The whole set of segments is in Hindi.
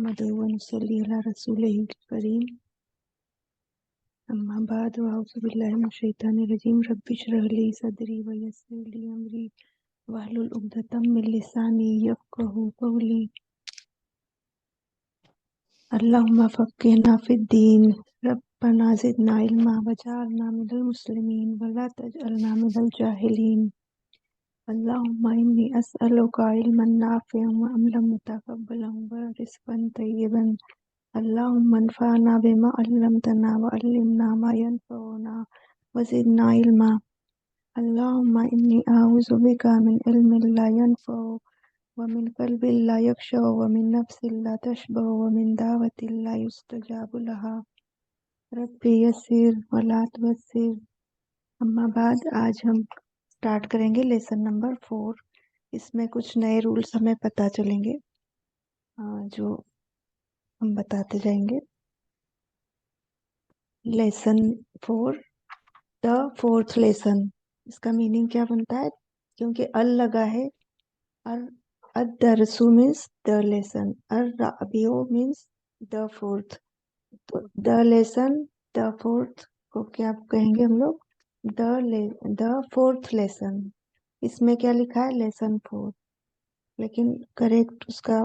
नहमदुहु व नुसल्ली अला रसूलिहिल करीम। अम्मा बाद अऊज़ु बिल्लाहि मिनश शैतानिर रजीम। रब्बिश रह ली सदरी व यस्सिर ली अमरी वहलुल उक़दतम मिन लिसानी यफ़क़हू क़ौली। अल्लाहुम्मा फ़क़्क़िहना फ़िद्दीन रब्बना ज़िदना इल्मा वजअलना मिनल मुस्लिमीन वला तजअलना मिनल जाहिलीन। अल्लाहुम्मा इन्नी अस्अलुका इल्मन नाफ़िअन व अमलन मुतक़ब्बलन व रिज़्क़न तय्यिबन। अल्लाहुम्मा अन्फ़अना बिमा अल्लमतना व अल्लिमना मा यनफ़अुना व ज़िदना इल्मा। अल्लाहुम्मा इन्नी अऊज़ु बिका मिन इल्मिन ला यनफ़अु व मिन क़ल्बिन ला यख़शअ व मिन नफ़्सिन ला तशबअ व मिन दाअवतिन ला युस्तजाबु लहा। रब्बी यस्सिर व ला तुअस्सिर। अम्मा बाद आज हम स्टार्ट करेंगे लेसन नंबर 4। इसमें कुछ नए रूल्स हमें पता चलेंगे जो हम बताते जाएंगे। Lesson 4 the fourth lesson. इसका मीनिंग क्या बनता है? क्योंकि अल लगा है, अद-दरसु मीन्स द लेसन, अर-राबिउ मीन्स द फोर्थ। तो द लेसन, द फोर्थ को क्या कहेंगे हम लोग? The fourth lesson. इसमें क्या लिखा है? लेसन 4, लेकिन करेक्ट उसका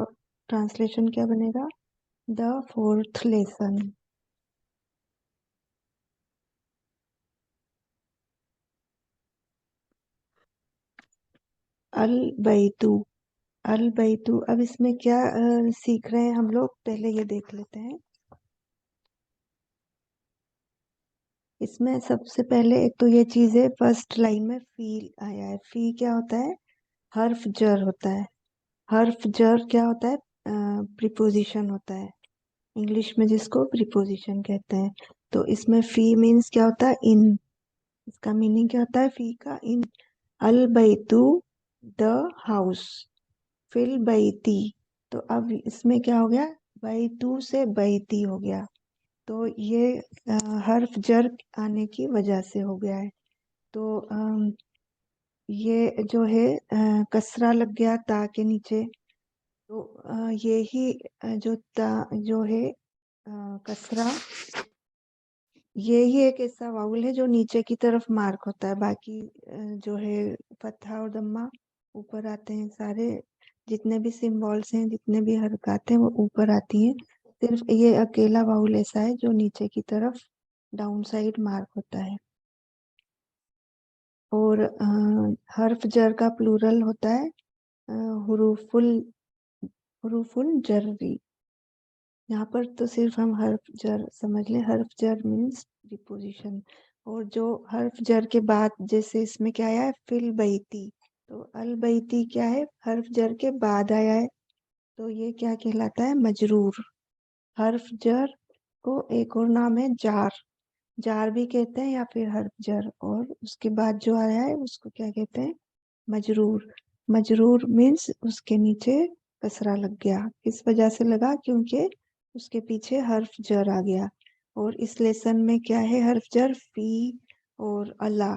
ट्रांसलेशन क्या बनेगा? The fourth lesson. अल बैतु, अल बैतु। अब इसमें क्या सीख रहे हैं हम लोग, पहले ये देख लेते हैं। इसमें सबसे पहले एक तो ये चीज है, फर्स्ट लाइन में फी आया है। फी क्या होता है? हर्फ जर होता है। हर्फ जर क्या होता है? प्रीपोजिशन होता है, इंग्लिश में जिसको प्रीपोजिशन कहते हैं। तो इसमें फी मीन्स क्या होता है? इन। इसका मीनिंग क्या होता है फी का? इन। अल बैतु द हाउस, फिल बैती। तो अब इसमें क्या हो गया? बैतु से बैती हो गया। तो ये हर्फ जर आने की वजह से हो गया है। तो ये जो है कसरा लग गया ता के नीचे। तो ये ही जो ता जो है कसरा, ये ही एक ऐसा वाउल है जो नीचे की तरफ मार्क होता है। बाकी जो है फतहा और दम्मा ऊपर आते हैं। सारे जितने भी सिंबल्स हैं, जितने भी हरकत हैं, वो ऊपर आती हैं। सिर्फ ये अकेला वाउल ऐसा है जो नीचे की तरफ डाउन साइड मार्क होता है। और हर्फ जर का प्लूरल होता है हुरूफुल जर्री। यहाँ पर तो सिर्फ हम हर्फ जर समझ लें। हर्फ जर मीन्स प्रीपोजिशन। और जो हर्फ जर के बाद, जैसे इसमें क्या आया है? फिल बैती। तो अल बैती क्या है? हर्फ जर के बाद आया है, तो ये क्या कहलाता है? मजरूर। हर्फ जर को एक और नाम है जार, जार भी कहते हैं या फिर हर्फ जर। और उसके बाद जो आया है उसको क्या कहते हैं? मजरूर। मजरूर मीन्स उसके नीचे कसरा लग गया। किस वजह से लगा? क्योंकि उसके पीछे हर्फ जर आ गया। और इस लेसन में क्या है? हर्फ जर फी और अला।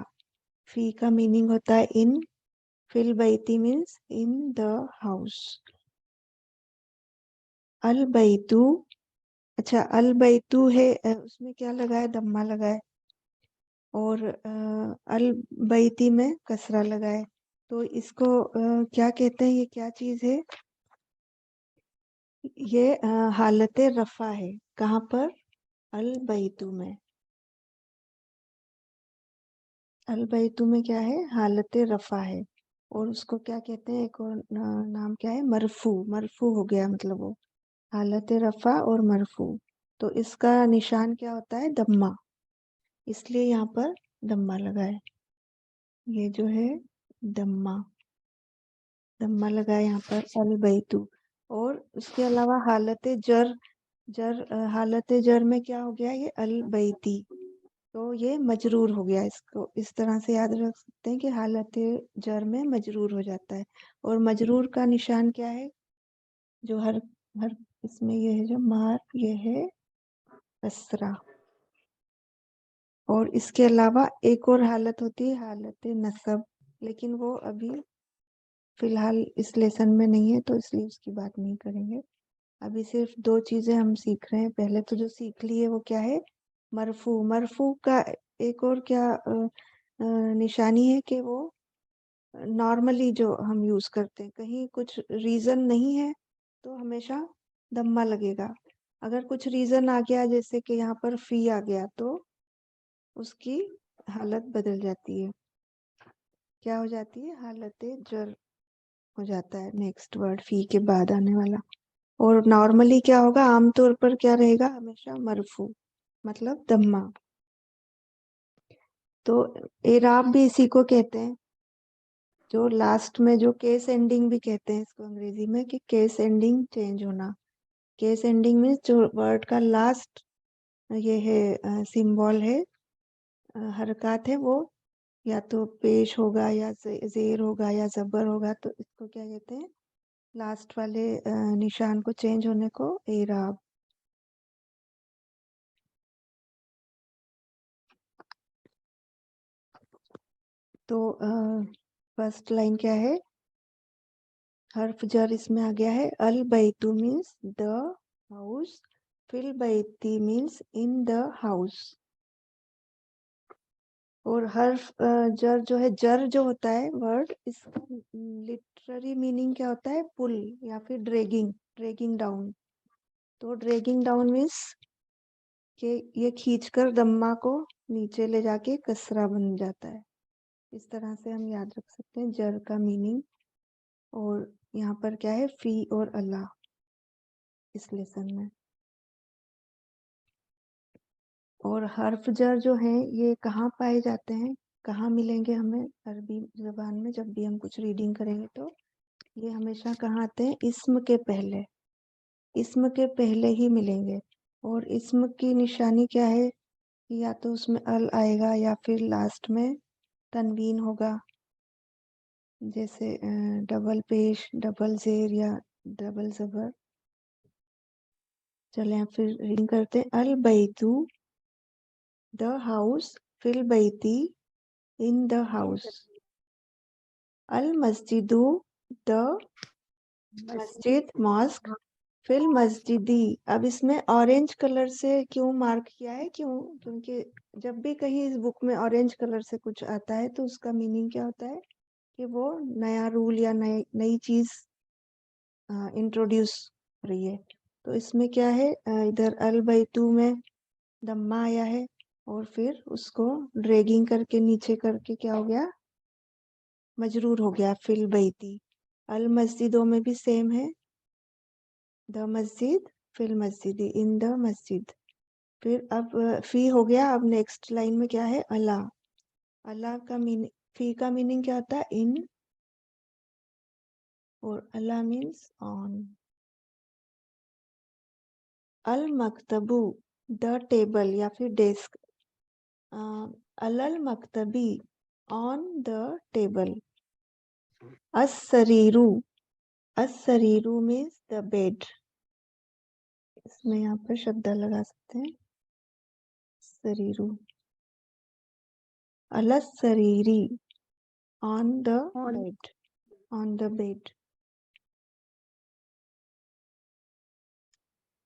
फी का मीनिंग होता है इन, फिल बैती मीन्स इन द हाउस। अल बैतु, अच्छा अल बैतु है, उसमें क्या लगा है? दम्मा लगा है। और अल बैती में कसरा लगा है। तो इसको क्या कहते हैं? ये क्या चीज है? ये हालत रफा है। कहाँ पर? अल बैतु में। अल बैतु में क्या है? हालत रफा है। और उसको क्या कहते हैं? एक और नाम क्या है? मरफू। मरफू हो गया, मतलब वो हालत रफा और मरफू। तो इसका निशान क्या होता है? दम्मा। इसलिए यहाँ पर दम्मा लगा है। ये जो है दम्मा, दम्मा लगा है यहाँ पर अल बैतु। और उसके अलावा हालत जर, हालत जर में क्या हो गया? ये अल बैती, तो ये मजरूर हो गया। इसको इस तरह से याद रख सकते हैं कि हालत जर में मजरूर हो जाता है। और मजरूर का निशान क्या है? जो हर हर इसमें ये है जो मार, ये है कसरा। और इसके अलावा एक और हालत होती है, हालत नसब, लेकिन वो अभी फिलहाल इस लेसन में नहीं है, तो इसलिए उसकी बात नहीं करेंगे। अभी सिर्फ 2 चीजें हम सीख रहे हैं। पहले तो जो सीख लिए वो क्या है, मरफू। मरफू का एक और क्या निशानी है कि वो नॉर्मली जो हम यूज करते हैं, कहीं कुछ रीजन नहीं है तो हमेशा दम्मा लगेगा। अगर कुछ रीजन आ गया, जैसे कि यहाँ पर फी आ गया, तो उसकी हालत बदल जाती है। क्या हो जाती है, हालत जर हो जाता है नेक्स्ट वर्ड फी के बाद आने वाला। और नॉर्मली क्या होगा, आमतौर पर क्या रहेगा, हमेशा मरफू मतलब दम्मा। तो एराब भी इसी को कहते हैं, जो लास्ट में जो केस एंडिंग भी कहते हैं इसको अंग्रेजी में, कि केस एंडिंग चेंज होना। केस एंडिंग मीन्स जो वर्ड का लास्ट ये है सिंबल है, हरकत है, वो या तो पेश होगा या जेर होगा या जबर होगा, तो इसको क्या कहते हैं, लास्ट वाले निशान को चेंज होने को एराब। तो फर्स्ट लाइन क्या है, हर्फ जर इसमें आ गया है। अल बैतु मीन्स द हाउस, फिल बैती मीन्स इन द हाउस। और हर्फ जर जो है, जर जो होता है वर्ड, इसका लिटरेरी मीनिंग क्या होता है, पुल या फिर ड्रैगिंग, ड्रैगिंग डाउन। तो ड्रैगिंग डाउन मीन्स कि ये खींचकर दम्मा को नीचे ले जाके कसरा बन जाता है। इस तरह से हम याद रख सकते हैं जर का मीनिंग। और यहाँ पर क्या है, फी और अल्लाह इस लेसन में। और हर्फ जर जो है ये कहाँ पाए जाते हैं, कहाँ मिलेंगे हमें अरबी जबान में, जब भी हम कुछ रीडिंग करेंगे तो ये हमेशा कहाँ आते हैं, इस्म के पहले, इस्म के पहले ही मिलेंगे। और इस्म की निशानी क्या है, या तो उसमें अल आएगा या फिर लास्ट में तनवीन होगा, जैसे डबल पेश, डबल जेर या डबल जबर। चलें फिर रीडिंग करते हैं। अल बैतू द हाउस, फिल बैती इन द हाउस। अल मस्जिदु द मस्जिद मॉस्क, फिल मस्जिदी। अब इसमें ऑरेंज कलर से क्यों मार्क किया है, क्यों, क्योंकि जब भी कहीं इस बुक में ऑरेंज कलर से कुछ आता है तो उसका मीनिंग क्या होता है कि वो नया रूल या नई चीज इंट्रोड्यूस हो रही है। तो इसमें क्या है, इधर अल बैतू में दम्मा आया है और फिर उसको ड्रैगिंग करके नीचे करके क्या हो गया, मजरूर हो गया, फिल बैती। अल मस्जिदों में भी सेम है, द मस्जिद, फिल मस्जिदी, इन द मस्जिद। फिर अब फी हो गया। अब नेक्स्ट लाइन में क्या है, अल्लाह। अल्लाह का मीनिंग, फी का मीनिंग क्या होता है, इन, और अल्लाह मीन्स ऑन। अल मकतबू द टेबल या फिर डेस्क, अलल मकतबी ऑन द टेबल। अस सरीरू, अस सरीरू मीन्स द बेड, इसमें यहाँ पर शब्द लगा सकते हैं, सरीरू। अलस सरीरी on the bed, on the bed.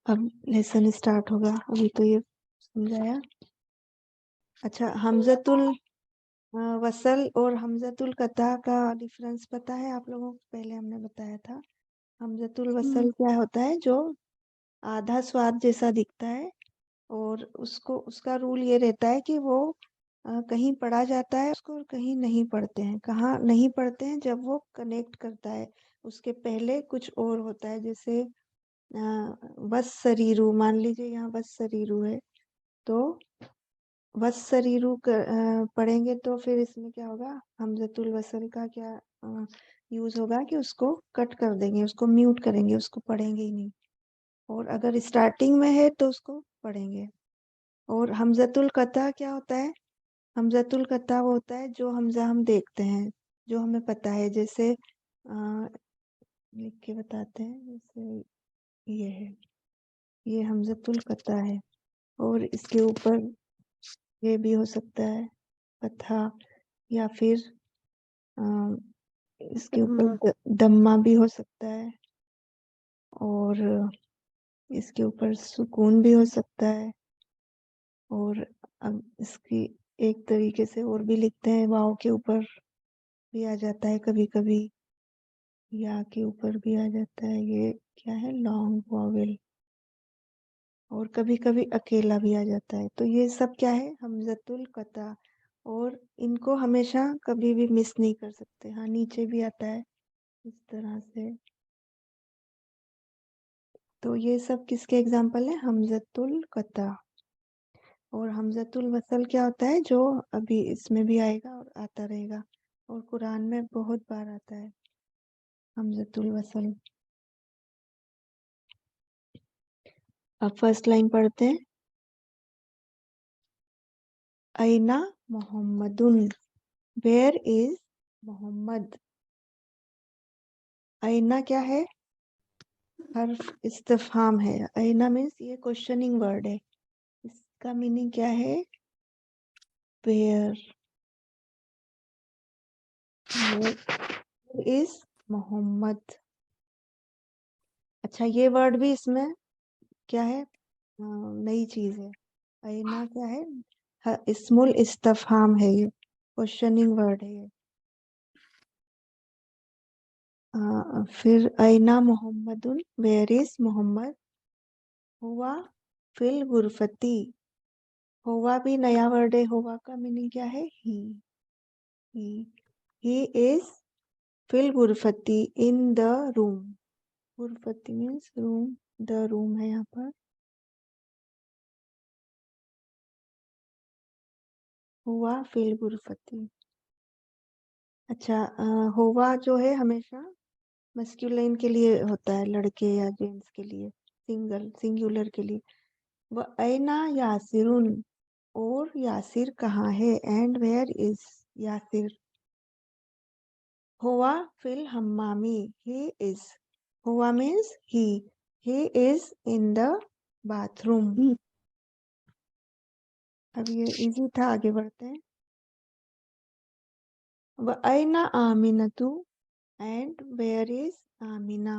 अब लेसन स्टार्ट होगा, अभी तो ये समझाया। अच्छा, हमजतुल वसल और हमजतुल कता का डिफरेंस पता है आप लोगों को, पहले हमने बताया था। हमजतुल वसल क्या होता है, जो आधा स्वाद जैसा दिखता है, और उसको, उसका रूल ये रहता है कि वो कहीं पढ़ा जाता है उसको और कहीं नहीं पढ़ते हैं। कहाँ नहीं पढ़ते हैं, जब वो कनेक्ट करता है, उसके पहले कुछ और होता है, जैसे वस शरीरू, मान लीजिए यहाँ वस शरीरू है, तो वस शरीरू पढ़ेंगे तो फिर इसमें क्या होगा, हमजतुल वसल का क्या यूज होगा कि उसको कट कर देंगे, उसको म्यूट करेंगे, उसको पढ़ेंगे ही नहीं। और अगर स्टार्टिंग में है तो उसको पढ़ेंगे। और हमजतुल कता क्या होता है, हमजतुल कता वो होता है जो हमजा हम देखते हैं, जो हमें पता है, जैसे लिख के बताते हैं, जैसे ये है, ये हमजतुल कता है, और इसके ऊपर ये भी हो सकता है कथा, या फिर इसके ऊपर दम्मा भी हो सकता है। और इसके ऊपर सुकून भी हो सकता है। और अब इसकी एक तरीके से और भी लिखते हैं, वाव के ऊपर भी आ जाता है कभी कभी, या के ऊपर भी आ जाता है। ये क्या है, लॉन्ग वॉवेल। और कभी कभी अकेला भी आ जाता है। तो ये सब क्या है, हमजतुल कता। और इनको हमेशा कभी भी मिस नहीं कर सकते। हाँ, नीचे भी आता है इस तरह से। तो ये सब किसके एग्जाम्पल है, हमजतुल कता। और हमजतुल वसल क्या होता है, जो अभी इसमें भी आएगा और आता रहेगा, और कुरान में बहुत बार आता है हमजतुल वसल। अब फर्स्ट लाइन पढ़ते हैं। ऐना मोहम्मदुन, वेयर इज मोहम्मद। ऐना क्या है, हर्फ इस्तिफहाम है। ऐना मीन्स ये क्वेश्चनिंग वर्ड है। इसका मीनिंग क्या है, वेयर इज मोहम्मद। अच्छा, ये वर्ड भी इसमें क्या है, नई चीज है। ऐना क्या है, इस्मुल इस्तफहाम है, ये क्वेश्चनिंग वर्ड है ये। फिर ऐना मोहम्मदुन, वेयर इज मोहम्मद। हुआ फिल गुरफती, हुआ भी नया वर्ड है। हुआ का मीनिंग क्या है, ही इज फिल गुरफती, इन द रूम। गुरफती मीन्स रूम, द रूम है यहाँ पर। हुआ फिल गुरफती। अच्छा, हुआ जो है हमेशा मस्कुलिन के लिए होता है, लड़के या जेंट्स के लिए, सिंगुलर के लिए। वह ऐना यासिरुन, और यासिर कहाँ है, एंड वेयर इज यासिर। हुआ फिल हम्मामी, ही इज। हुआ means he is in the bathroom. अब ये इजी था, आगे बढ़ते हैं। वह ऐना आमिनतु, एंड वेयर इज आमिना।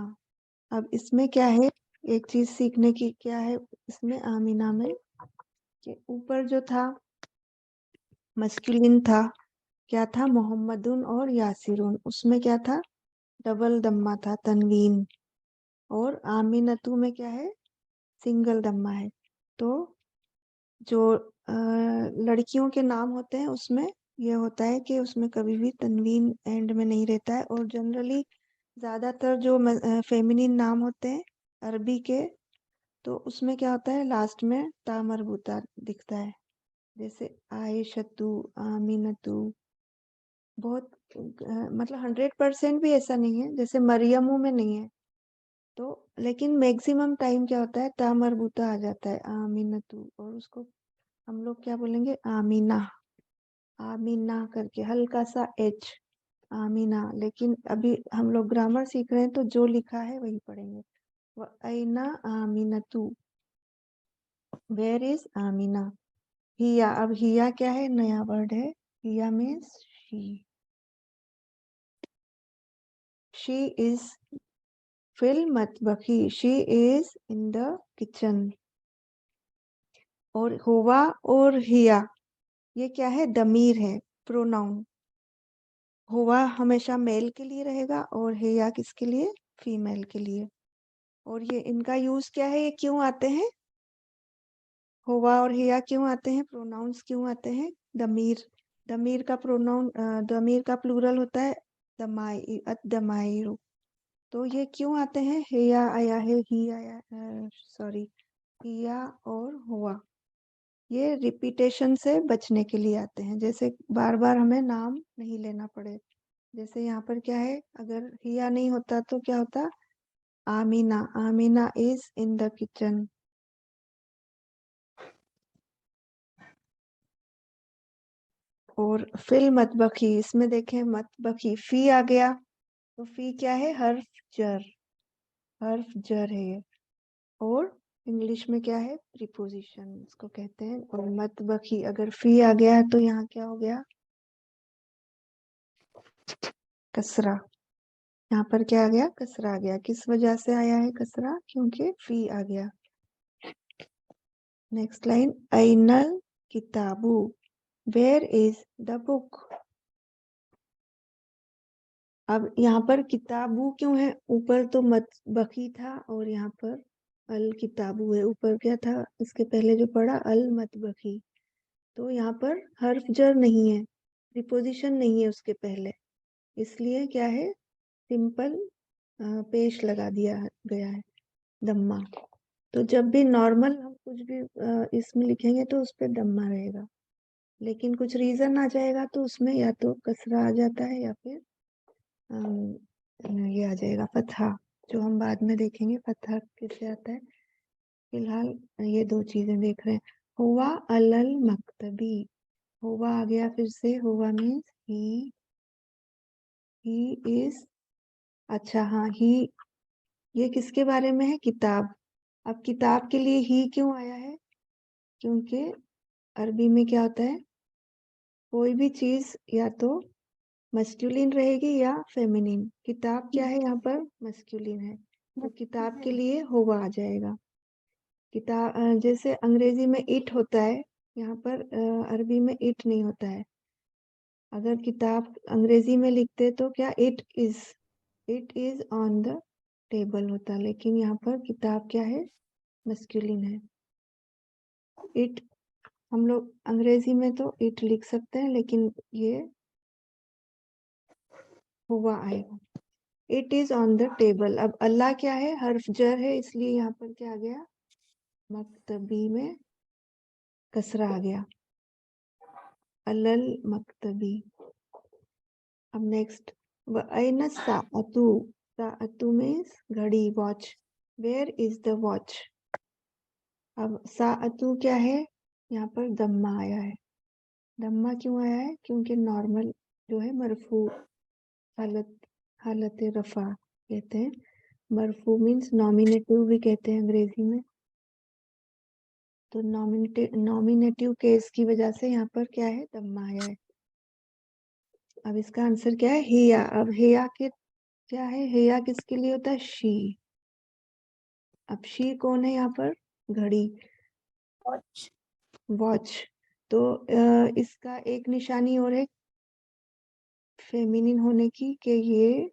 अब इसमें क्या है, एक चीज सीखने की क्या है इसमें, आमिना में, कि ऊपर जो था मस्कुलिन था, क्या था, मोहम्मदुन और यासिरुन, उसमें क्या था, डबल दम्मा था, तनवीन। और आमिनतु में क्या है, सिंगल दम्मा है। तो जो लड़कियों के नाम होते हैं उसमें ये होता है कि उसमें कभी भी तनवीन एंड में नहीं रहता है। और जनरली ज्यादातर जो फेमिनिन नाम होते हैं अरबी के, तो उसमें क्या होता है, लास्ट में ता मरबूता दिखता है। जैसे आयशतु, आमिनतु। बहुत मतलब 100% भी ऐसा नहीं है, जैसे मरियमू में नहीं है। तो लेकिन मैक्सिमम टाइम क्या होता है, ता मरबूता आ जाता है, आमिनतु। और उसको हम लोग क्या बोलेंगे, आमीना। आमीना करके हल्का सा एच, आमीना। लेकिन अभी हम लोग ग्रामर सीख रहे हैं, तो जो लिखा है वही पढ़ेंगे। वैना आमिनतु, वेयर इज आमीना। हिया, अब हिया क्या है, नया वर्ड है। हिया मीन्स शी इज फिल मतबखी, she is in the kitchen. और हुआ और हिया ये क्या है, दमीर है, प्रोनाउन। हुआ हमेशा मेल के लिए रहेगा, और हिया किसके लिए, फीमेल के लिए। और ये इनका यूज क्या है, ये क्यों आते हैं, हुआ और हिया क्यों आते हैं, प्रोनाउंस क्यों आते हैं, दमीर। दमीर का प्रोनाउन, दमीर का प्लूरल होता है दमाई, दमाइरु। तो ये क्यों आते हैं, हिया आया है, ही आया, सॉरी, हिया और हुआ, ये रिपीटेशन से बचने के लिए आते हैं। जैसे बार बार हमें नाम नहीं लेना पड़े। जैसे यहाँ पर क्या है, अगर हिया नहीं होता तो क्या होता, Amina, Amina is in the kitchen. और फिल मतबखी, इसमें देखें मतबखी, फी आ गया, तो फी क्या है, हर्फ जर, हर्फ जर है ये। और इंग्लिश में क्या है, प्रीपोजिशन इसको कहते हैं। और मतबखी अगर फी आ गया है, तो यहाँ क्या हो गया, कसरा। यहाँ पर क्या आ गया, कसरा आ गया। किस वजह से आया है कसरा, क्योंकि फी आ गया। नेक्स्ट लाइन, ऐनल किताबू, वेयर इज द बुक। अब यहाँ पर किताबू क्यों है? ऊपर तो मत बकी था और यहाँ पर अल किताबू है। ऊपर क्या था इसके पहले जो पढ़ा, अल मत बकी। तो यहाँ पर हर्फ जर नहीं है, प्रीपोजिशन नहीं है उसके पहले, इसलिए क्या है, सिंपल पेश लगा दिया गया है, दम्मा। तो जब भी नॉर्मल हम कुछ भी इसमें लिखेंगे तो उस पर दम्मा रहेगा, लेकिन कुछ रीजन आ जाएगा तो उसमें या तो कसरा आ जाता है या फिर ये आ जाएगा फतहा, जो हम बाद में देखेंगे फतहा कैसे आता है। फिलहाल ये दो चीजें देख रहे हैं। हुआ अलल मकतबी, हुआ आ गया फिर से, हुआ मीन्स ही इज, अच्छा हाँ ही, ये किसके बारे में है? किताब। अब किताब के लिए ही क्यों आया है? क्योंकि अरबी में क्या होता है, कोई भी चीज या तो मस्कुलिन रहेगी या फेमिनिन। किताब क्या है यहाँ पर? मस्कुलिन है, तो किताब के लिए हुआ आ जाएगा। किताब जैसे अंग्रेजी में इट होता है, यहाँ पर अरबी में इट नहीं होता है। अगर किताब अंग्रेजी में लिखते तो क्या, it is on the table होता, लेकिन यहाँ पर किताब क्या है? मस्कुलिन है। इट, हम लोग अंग्रेजी में तो इट लिख सकते हैं, लेकिन ये हुआ आएगा। It is on the table. अब अल्लाह क्या है? हर्फ जर है, इसलिए यहाँ पर क्या आ गया? मकतबी में कसरा आ गया, अलल मकतबी। अब नेक्स्ट, वअैन साअतु, साअतु मीन्स घड़ी, watch. Where is the watch. अब साअतु क्या है? यहाँ पर दम्मा आया है। दम्मा क्यों आया है? क्योंकि नॉर्मल जो है मरफू हालत रफा कहते हैं। मरफू मीन्स नॉमिनेटिव भी कहते हैं अंग्रेजी में। तो नॉमिनेटिव केस की वजह से यहाँ पर क्या है? दम्मा आया है। अब इसका आंसर क्या है? हिया। अब हिया के क्या है? हिया किसके लिए होता है? शी। अब शी कौन है यहाँ पर? घड़ी, वॉच। तो इसका एक निशानी और है फेमिनिन होने की, कि ये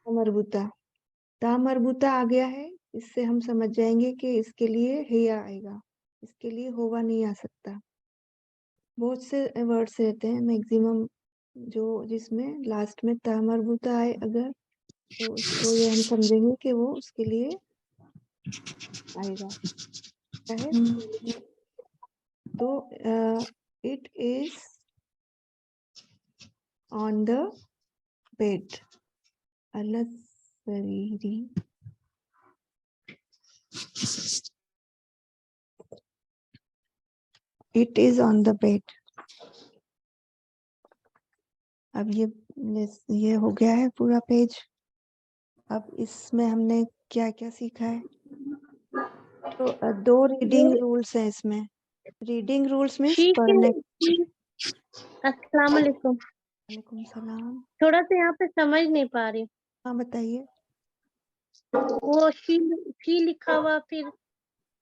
मरबूता, ता मरबूता आ गया है। इससे हम समझ जाएंगे कि इसके लिए हिया आएगा, इसके लिए होवा नहीं आ सकता। बहुत से वर्ड्स रहते हैं मैक्सिमम जो जिसमें लास्ट में ता मरबूता आए अगर, तो ये हम समझेंगे कि वो उसके लिए आएगा। क्या है? तो it is on the bed, अलग शरीरी। It is on the bed. अब ये हो गया है पूरा पेज। अब इसमें हमने क्या क्या सीखा है? तो दो रीडिंग रूल्स हैं इसमें। रीडिंग रूल्स मीन्स पढ़ने। अस्सलाम वालेकुम। वालेकुम सलाम। थोड़ा सा यहाँ पे समझ नहीं पा रही। हाँ बताइए। वो शी लिखा हुआ, फिर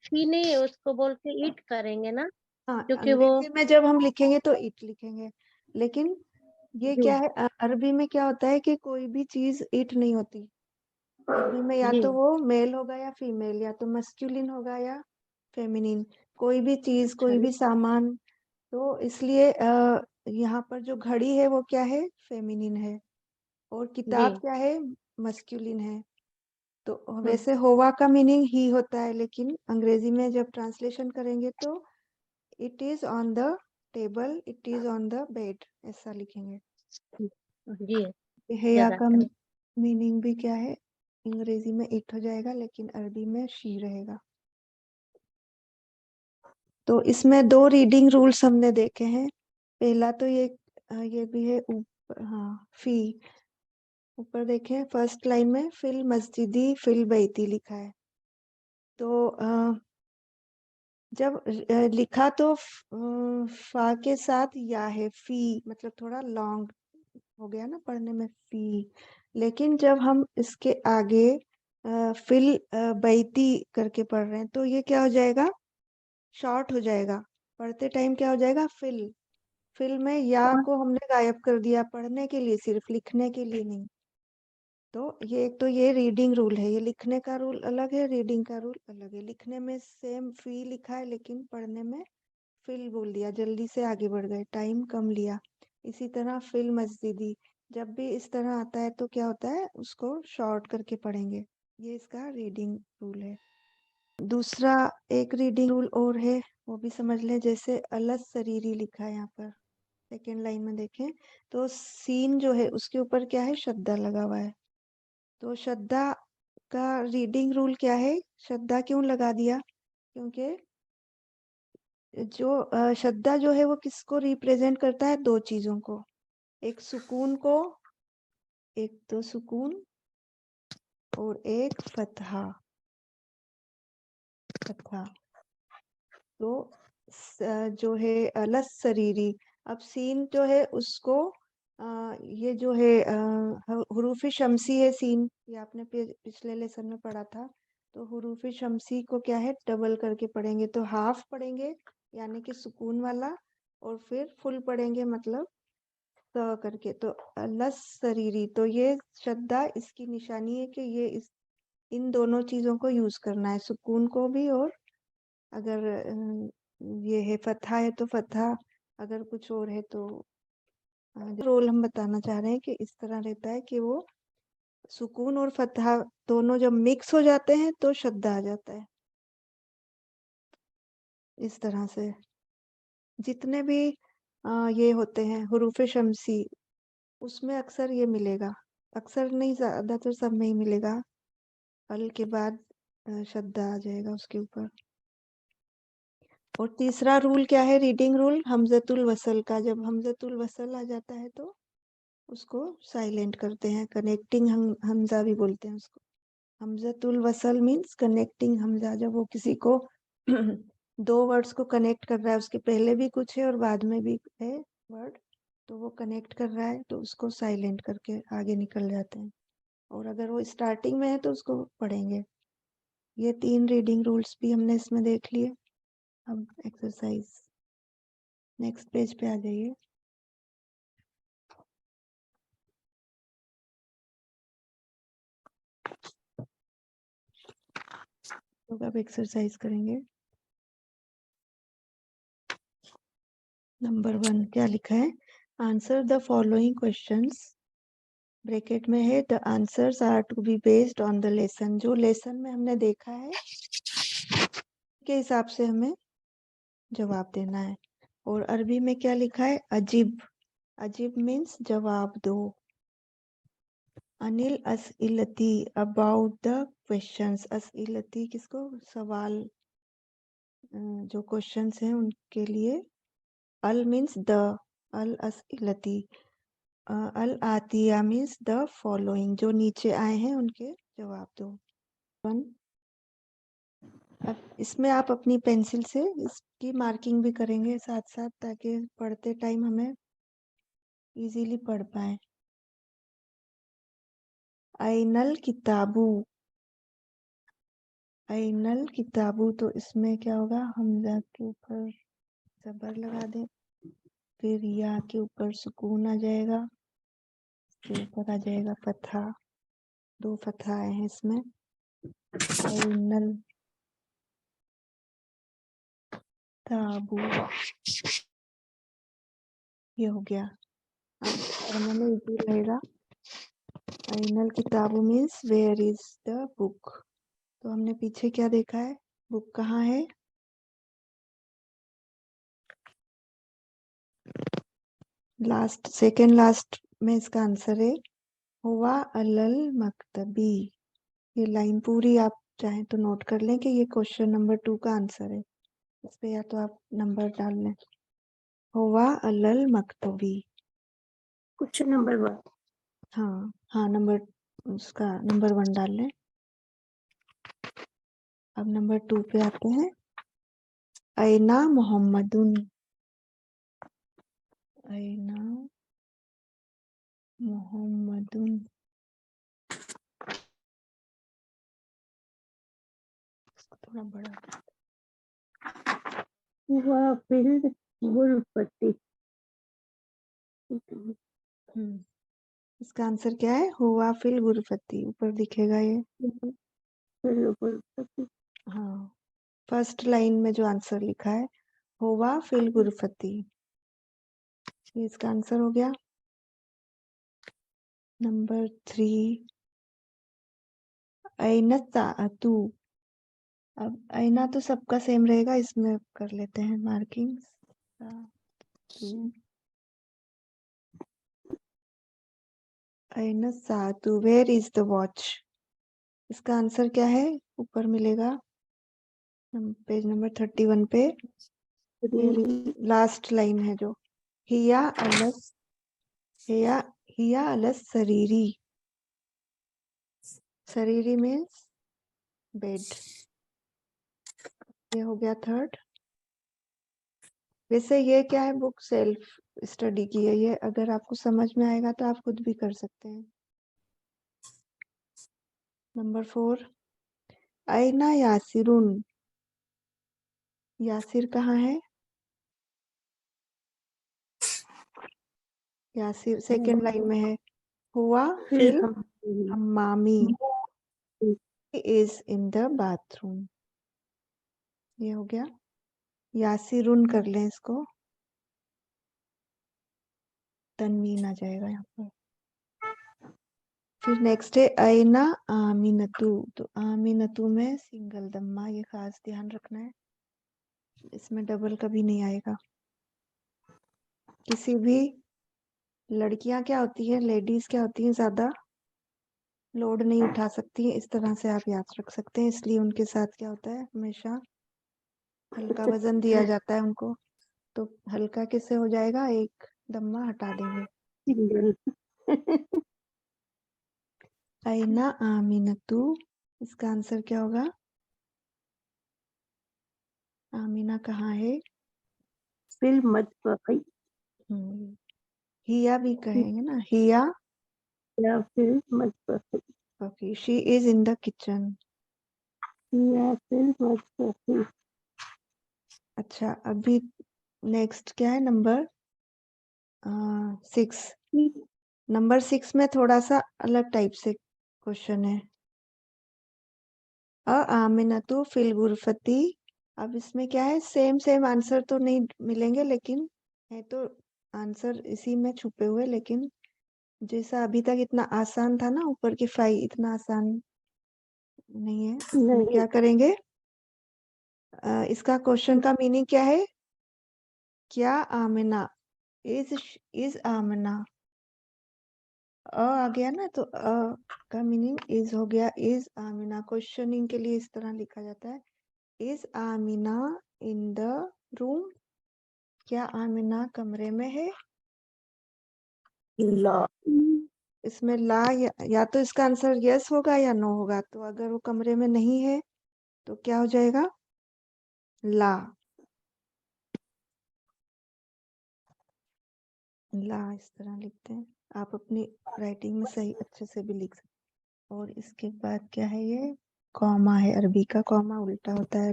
शी नहीं है, उसको बोल के इट करेंगे ना, हाँ, क्योंकि वो अंग्रेजी में जब हम लिखेंगे तो इट लिखेंगे, लेकिन ये जी क्या है, अरबी में क्या होता है कि कोई भी चीज इट नहीं होती। अरबी में या जी तो वो मेल होगा या फीमेल, या तो मस्कुलिन होगा या फेमिनिन, कोई भी चीज, कोई भी सामान। तो इसलिए यहाँ पर जो घड़ी है वो क्या है? फेमिनिन है, और जी किताब क्या है? मस्कुलिन है। तो वैसे होवा का मीनिंग ही होता है, लेकिन अंग्रेजी में जब ट्रांसलेशन करेंगे तो it is on the table, it is on the bed, ऐसा लिखेंगे। जी हेया का जज़ाकल्लाह। मीनिंग भी क्या है? अंग्रेजी में इट हो जाएगा, लेकिन अरबी में शी रहेगा। तो इसमें दो रीडिंग रूल्स हमने देखे हैं। पहला तो ये भी है ऊपर, हाँ, फी। ऊपर देखें फर्स्ट लाइन में फिल मस्जिदी फिल बैती लिखा है। तो जब लिखा तो फा के साथ या है, फी मतलब थोड़ा लॉन्ग हो गया ना पढ़ने में, फी। लेकिन जब हम इसके आगे फिल बैती करके पढ़ रहे हैं तो ये क्या हो जाएगा, शॉर्ट हो जाएगा। पढ़ते टाइम क्या हो जाएगा, फिल में या और को हमने गायब कर दिया पढ़ने के लिए, सिर्फ लिखने के लिए नहीं। तो ये एक तो ये रीडिंग रूल है, ये लिखने का रूल अलग है, रीडिंग का रूल अलग है। लिखने में सेम फी लिखा है, लेकिन पढ़ने में फिल बोल दिया, जल्दी से आगे बढ़ गए, टाइम कम लिया। इसी तरह फिल मस्जिदी, जब भी इस तरह आता है तो क्या होता है, उसको शॉर्ट करके पढ़ेंगे। ये इसका रीडिंग रूल है। दूसरा एक रीडिंग रूल और है, वो भी समझ लें। जैसे अलस शरीरी लिखा है यहाँ पर, सेकेंड लाइन में देखें तो सीन जो है उसके ऊपर क्या है, श्रद्धा लगा हुआ है। तो श्रद्धा का रीडिंग रूल क्या है, श्रद्धा क्यों लगा दिया, क्योंकि जो श्रद्धा जो है वो किसको रिप्रेजेंट करता है, दो चीजों को, एक सुकून को, एक तो सुकून और एक फतहा। फतहा तो जो है अलस शरीरी, अब सीन जो है उसको ये जो है हुरूफ शमसी है सीन, ये आपने पिछले लेसन में पढ़ा था। तो हुरूफ शमसी को क्या है, डबल करके पढ़ेंगे, तो हाफ पढ़ेंगे यानी कि सुकून वाला, और फिर फुल पढ़ेंगे मतलब स करके। तो अलस शरीरी, तो ये श्रद्धा इसकी निशानी है कि ये इन दोनों चीजों को यूज करना है, सुकून को भी, और अगर ये है फतहा है तो फतहा, अगर कुछ और है तो रोल हम बताना चाह रहे हैं कि इस तरह रहता है कि वो सुकून और फतहा दोनों जब मिक्स हो जाते हैं तो शब्द आ जाता है। इस तरह से जितने भी ये होते हैं हुरूफ शमसी, उसमें अक्सर ये मिलेगा, अक्सर नहीं ज्यादातर सब में ही मिलेगा, अल के बाद शब्द आ जाएगा उसके ऊपर। और तीसरा रूल क्या है, रीडिंग रूल हमजतुल वसल का, जब हमजतुल वसल आ जाता है तो उसको साइलेंट करते हैं, कनेक्टिंग हमजा भी बोलते हैं उसको। हमजतुल वसल मीन्स कनेक्टिंग हमजा, जब वो किसी को दो वर्ड्स को कनेक्ट कर रहा है, उसके पहले भी कुछ है और बाद में भी है वर्ड, तो वो कनेक्ट कर रहा है तो उसको साइलेंट करके आगे निकल जाते हैं। और अगर वो स्टार्टिंग में है तो उसको पढ़ेंगे। ये 3 रीडिंग रूल्स भी हमने इसमें देख लिए। अब एक्सरसाइज, नेक्स्ट पेज पे आ जाइए। तो अब एक्सरसाइज करेंगे। नंबर 1 क्या लिखा है, answer the following questions, bracket में है the answers are to be based on the lesson, जो लेसन में हमने देखा है के हिसाब से हमें जवाब देना है। और अरबी में क्या लिखा है, अजीब, अजीब मीन्स जवाब दो। अनिल असइलती, अबाउट द क्वेश्चंस, असइलती किसको, सवाल, जो क्वेश्चंस हैं उनके लिए। अल मीन्स द, अल असइलती, अल आतिया मीन्स द फॉलोइंग, जो नीचे आए हैं उनके जवाब दो। अब इसमें आप अपनी पेंसिल से इसकी मार्किंग भी करेंगे साथ साथ, ताकि पढ़ते टाइम हमें इजीली पढ़ पाए। ऐनल किताबू, ऐनल किताबू, तो इसमें क्या होगा, हमजा के ऊपर जबर लगा दें, फिर या के ऊपर सुकून आ जाएगा, इसके ऊपर आ जाएगा फतहा, 2 फतहा आए हैं इसमें। ऐनल ताबू, ये हो गया। अब पढ़ने में इजी रहेगा। ऐनल किताबू means where is the book, तो हमने पीछे क्या देखा है, बुक कहाँ है, लास्ट सेकेंड लास्ट में इसका आंसर है हुआ अलल मकतबी। ये लाइन पूरी आप चाहें तो नोट कर लें कि ये क्वेश्चन नंबर 2 का आंसर है, इस पे या तो आप नंबर डाल लें। हुआ अलल मकतबी, क्वेश्चन नंबर 1, हाँ हाँ, नंबर उसका नंबर 1 डाल लें। अब नंबर 2 पे आते हैं, ऐना मोहम्मदुन, ऐना मोहम्मदुन, थोड़ा बड़ा। हुआ फिल गुरफती। इसका आंसर क्या है? हुआ फिल गुरफती, ऊपर दिखेगा ये। फिल गुरफती। हाँ, फर्स्ट लाइन में जो आंसर लिखा है हुआ फिल गुरफती, ये इसका आंसर हो गया। नंबर 3, ऐना ताअतु। अब ऐना तो सबका सेम रहेगा, इसमें कर लेते हैं मार्किंग। ऐना ताअतु, वेयर इज द वॉच। इसका आंसर क्या है? ऊपर मिलेगा पेज नंबर 31 पे, लास्ट लाइन है जो, हिया अलस, हिया अलस सरीरी। सरीरी मीन्स बेड। ये हो गया थर्ड। वैसे ये क्या है, बुक सेल्फ स्टडी की है, ये अगर आपको समझ में आएगा तो आप खुद भी कर सकते हैं। नंबर 4, ऐना यासिरुन। यासिर कहाँ है? यासिर सेकेंड लाइन में है। हुआ फिल हम्मामी, इज इन द बाथरूम। ये हो गया। यासिरुन कर लें इसको, तनवीन आ जाएगा यहाँ पर। फिर नेक्स्ट है ऐना आमिनतु। तो आमिनतु में सिंगल दम्मा, ये खास ध्यान रखना है, इसमें डबल कभी नहीं आएगा। किसी भी लड़कियां क्या होती है, लेडीज क्या होती है, ज्यादा लोड नहीं उठा सकती, इस तरह से आप याद रख सकते हैं, इसलिए उनके साथ क्या होता है, हमेशा हल्का वजन दिया जाता है उनको। तो हल्का किससे हो जाएगा? एक दम्मा हटा देंगे। ऐना आमिनतु, इसका आंसर क्या होगा? आमिना कहाँ है? फिल मतबकी। हिया भी कहेंगे ना, हिया या फिल मतबकी। Okay, she is in the kitchen. या फिल मतबकी। अच्छा, अभी नेक्स्ट क्या है? नंबर 6। नंबर 6 में थोड़ा सा अलग टाइप से क्वेश्चन है। आमिनतु फिल गुरफती। अब इसमें क्या है, सेम सेम आंसर तो नहीं मिलेंगे, लेकिन है तो आंसर इसी में छुपे हुए, लेकिन जैसा अभी तक इतना आसान था ना, ऊपर की 5 इतना आसान नहीं है। इसमें क्या करेंगे, इसका क्वेश्चन का मीनिंग क्या है? क्या आमिना इज आमिना, आ गया ना, तो का मीनिंग इज हो गया। इज आमिना क्वेश्चनिंग के लिए इस तरह लिखा जाता है, is Amina in the room. क्या आमिना कमरे में है? ला। इसमें ला या तो इसका आंसर यस होगा या नो होगा। तो अगर वो कमरे में नहीं है तो क्या हो जाएगा? ला। ला इस तरह लिखते हैं, आप अपनी राइटिंग में सही अच्छे से भी लिख सकते हैं। और इसके बाद क्या है, ये कॉमा है, अरबी का कॉमा उल्टा होता है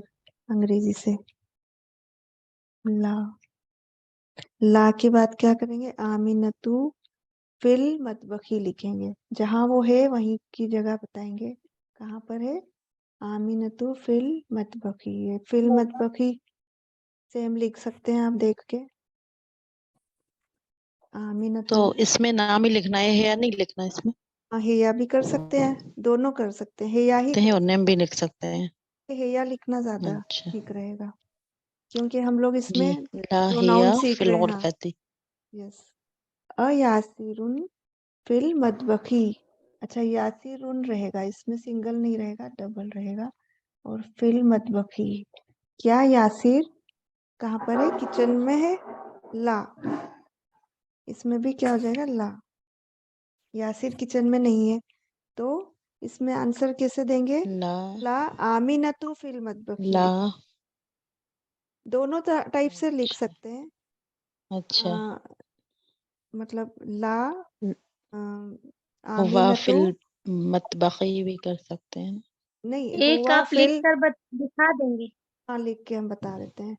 अंग्रेजी से। ला, ला के बाद क्या करेंगे, आमिनतु फिल मतबखी लिखेंगे, जहां वो है वहीं की जगह बताएंगे कहाँ पर है। आमिनतु फिल मतबखी, ये फिल मतबखी सेम लिख सकते हैं आप देख के। आमिनतु तो इसमें नाम ही लिखना है या नहीं लिखना है इसमें? हेया भी कर सकते हैं, दोनों कर सकते हैं, हेया ही और नेम भी लिख सकते हैं। हेया लिखना ज्यादा अच्छा ठीक रहेगा, क्योंकि हम लोग जी। इसमें ला प्रोनाउन हिया सीख फिल रहे हैं। हाँ, गुरफती। यस। अयासिरुन फिल मतबखी। अच्छा, यासिरुन रहेगा, इसमें सिंगल नहीं रहेगा, डबल रहेगा। और फिल मतबखी, क्या यासिर कहाँ पर है? किचन में है। ला, इसमें भी क्या हो जाएगा? ला, यासिर किचन में नहीं है, तो इसमें आंसर कैसे देंगे? ला। ला आमिनतु फिल मतबखी ला। लिख, दोनों टाइप से लिख सकते हैं। अच्छा। मतलब ला हुआ आमिनतु, फिल मतबकी भी कर सकते हैं। नहीं, एक हुआ आप फिल, लिख कर दिखा देंगे। हाँ लिख के हम बता देते हैं।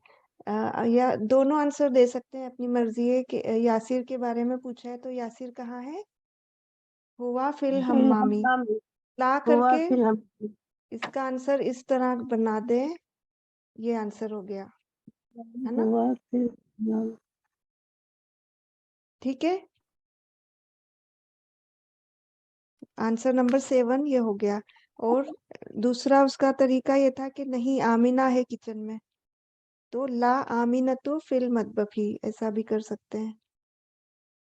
या दोनों आंसर दे सकते हैं, अपनी मर्जी है कि यासिर के बारे में पूछा है तो यासिर कहाँ है? हुआ फिल हम्मामी हम्मामी, ला हुआ करके फिर हम इसका आंसर इस तरह बना दे, ये आंसर हो गया, है ना? हुआ फिर हम्मामी। ठीक है, आंसर नंबर 7 ये हो गया। और दूसरा उसका तरीका ये था कि नहीं आमिना है किचन में, तो ला आमिनतु फिल मतबखी, ऐसा भी कर सकते हैं।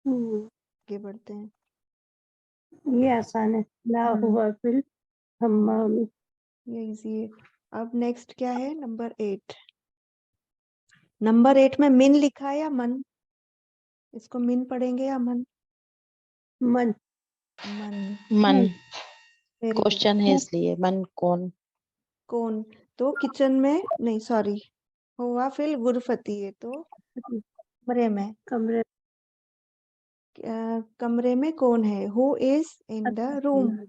आगे बढ़ते हैं। ये आसान है। ला हुआ फिर हम्मामी। ये इजी है। अब नेक्स्ट क्या है? नंबर 8। नंबर 8 में मिन लिखा है या मन? इसको मिन पढ़ेंगे या मन? मन। मन। मन। Very good. क्वेश्चन है इसलिए मन कौन। कौन, तो किचन में नहीं, सॉरी, हुआ फिल गुरफती है तो कमरे में, कमरे। कमरे में कौन है? Who is in the room. तो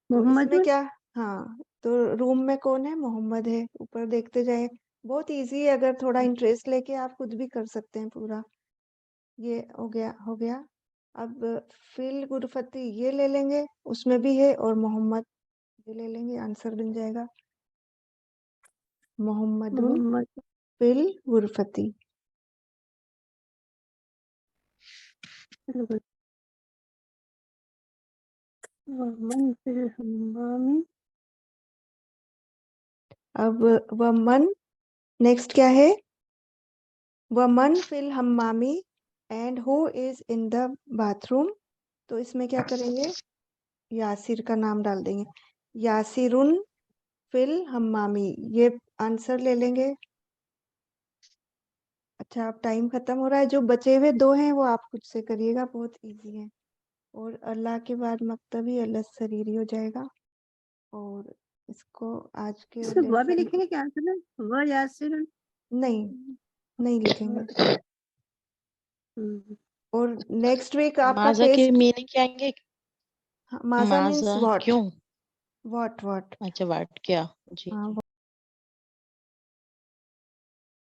मोहम्मद। इसमें क्या, हाँ, तो रूम में कौन है? मोहम्मद है। ऊपर देखते जाए, बहुत इजी है, अगर थोड़ा इंटरेस्ट लेके आप खुद भी कर सकते हैं पूरा। ये हो गया, हो गया। अब फिल गुरफती ये ले लेंगे, उसमें भी है, और मोहम्मद ये ले लेंगे, आंसर बन जाएगा मोहम्मद मोहम्मद फिल गुरफती। मन फिर हम्मामी। अब वह मन, नेक्स्ट क्या है? वह मन फिल हम्मामी and who is in the bathroom. तो इसमें क्या करेंगे? यासिर का नाम डाल देंगे, यासिरुन फिल हम्मामी, ये आंसर ले लेंगे। अच्छा, अब टाइम खत्म हो रहा है, जो बचे हुए 2 हैं वो आप खुद से करिएगा, बहुत इजी है। और अल्लाह के बाद मक्तबी अल्लाह सरीरी हो जाएगा। और इसको आज के इसमें वह भी लेसन, लिखेंगे क्या आंसर है? वह यासिर। नहीं नहीं लिखेंगे। हम्म। और नेक्स्ट वीक आपका माजा के टेस्ट, मीनिंग क्या आएंगे? माजा मीन्स माजा व्हाट, क्यों? व्हाट व्हाट, अच्छा वाट क्या? जी हाँ जी।